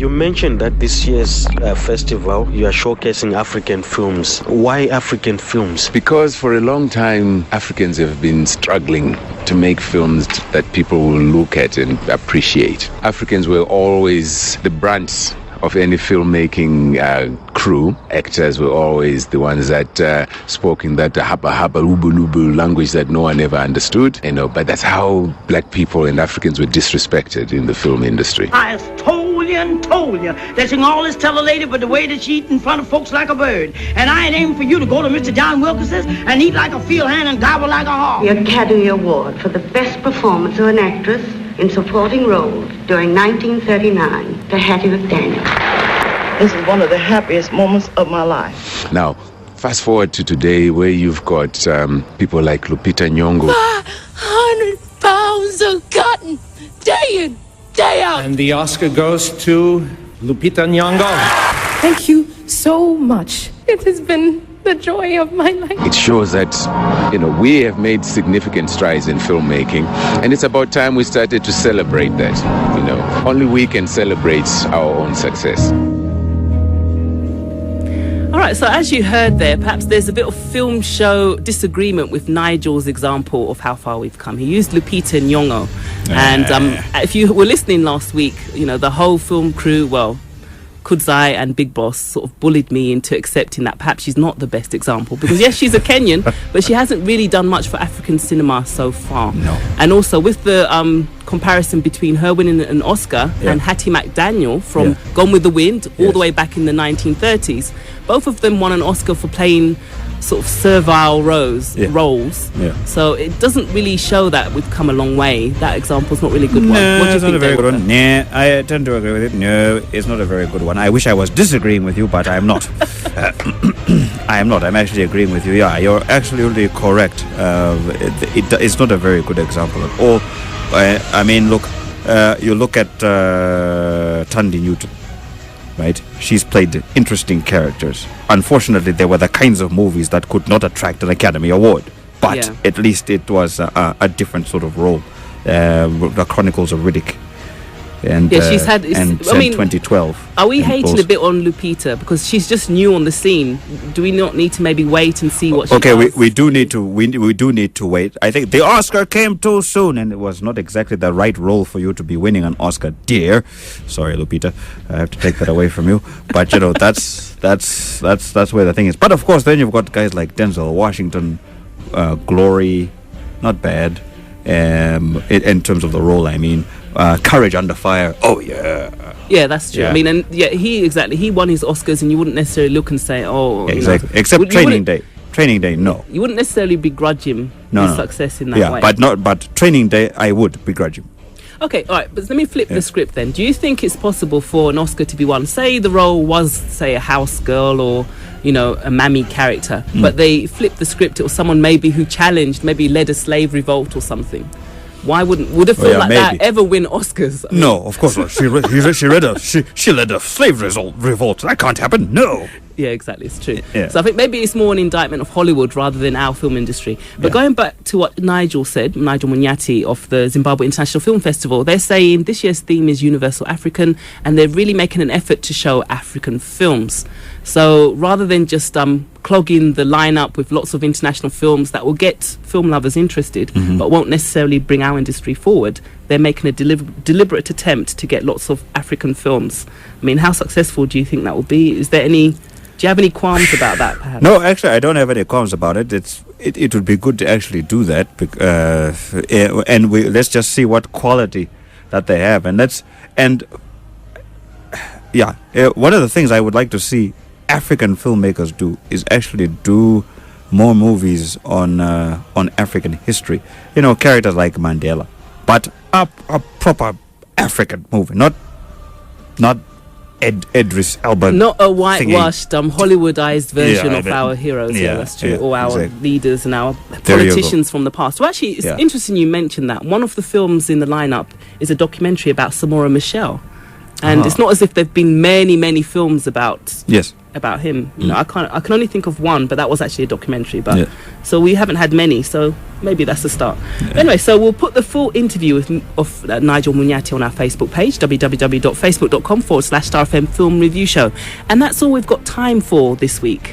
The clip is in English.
You mentioned that this year's festival, you are showcasing African films. Why African films? Because for a long time, Africans have been struggling to make films that people will look at and appreciate. Africans were always the brunt of any filmmaking crew. Actors were always the ones that spoke in that haba lubu language that no one ever understood. But that's how black people and Africans were disrespected in the film industry. I told you that she can always tell a lady but the way that she eat in front of folks like a bird. And I ain't aiming for you to go to Mr. John Wilkins's and eat like a field hand and gobble like a hog. The Academy Award for the best performance of an actress in supporting roles during 1939 to Hattie McDaniel. This is one of the happiest moments of my life. Now, fast forward to today where you've got people like Lupita Nyong'o. 500 pounds of cotton, day in, day out. And the Oscar goes to Lupita Nyong'o. Thank you so much. It has been the joy of my life. It shows that, we have made significant strides in filmmaking, and it's about time we started to celebrate that. Only we can celebrate our own success. All right, so as you heard there, perhaps there's a bit of film show disagreement with Nigel's example of how far we've come. He used Lupita Nyong'o. And if you were listening last week, the whole film crew, Kudzai and Big Boss sort of bullied me into accepting that perhaps she's not the best example. Because yes, she's a Kenyan, but she hasn't really done much for African cinema so far. No. And also with the comparison between her winning an Oscar and Hattie McDaniel from Gone with the Wind all the way back in the 1930s, both of them won an Oscar for playing sort of servile roles. Yeah. So it doesn't really show that we've come a long way. That example's not really a good one. No, What do you it's think, not a very David? good one. Nah, I tend to agree with it. No, it's not a very good one. I wish I was disagreeing with you, but I'm not. I am not. I'm actually agreeing with you. Yeah, you're absolutely correct. It's not a very good example at all. I mean, look, you look at Tandy Newton. Right, she's played interesting characters. Unfortunately, there were the kinds of movies that could not attract an Academy Award, but at least it was a different sort of role. The Chronicles of Riddick, and she's had. 2012. Are we hating a bit on Lupita because she's just new on the scene? Do we not need to maybe wait and see what she does? Okay, we do need to. We do need to wait. I think the Oscar came too soon, and it was not exactly the right role for you to be winning an Oscar, dear. Sorry, Lupita, I have to take that away from you. But that's where the thing is. But of course, then you've got guys like Denzel Washington, Glory, not bad. In terms of the role, I mean. Courage Under Fire. Oh yeah, that's true. I mean, and he won his Oscars, and you wouldn't necessarily look and say, exactly. Except Training Day, no. You wouldn't necessarily begrudge him his success in that way. But Training Day, I would begrudge him. Okay, all right, but let me flip the script then. Do you think it's possible for an Oscar to be won? Say the role was, say, a house girl or, a mammy character, but they flipped the script. It was someone maybe who challenged, maybe led a slave revolt or something. Why would a film like that ever win Oscars? I mean, no, of course not. She led a slave revolt. That can't happen. No. Yeah, exactly. It's true. Yeah. So I think maybe it's more an indictment of Hollywood rather than our film industry. But going back to what Nigel said, Nigel Munyati of the Zimbabwe International Film Festival, they're saying this year's theme is Universal African, and they're really making an effort to show African films. So rather than just clogging the lineup with lots of international films that will get film lovers interested, but won't necessarily bring our industry forward, they're making a deliberate attempt to get lots of African films. I mean, how successful do you think that will be? Do you have any qualms about that, perhaps? No, actually, I don't have any qualms about it. It would be good to actually do that, and let's just see what quality that they have, one of the things I would like to see African filmmakers do is actually do more movies on African history. Characters like Mandela, but a proper African movie, not Idris Elba. Not a whitewashed, Hollywoodized version of our heroes. Yeah, that's true. Or our leaders and our politicians from the past. Well, actually, it's interesting you mentioned that. One of the films in the lineup is a documentary about Samora Machel. And it's not as if there've been many films about Yes. about him. You know, I can only think of one, but that was actually a documentary. But so we haven't had many, so maybe that's the start. Anyway, so we'll put the full interview of Nigel Munyati on our Facebook page, www.facebook.com/StarFM Film Review Show. And that's all we've got time for this week.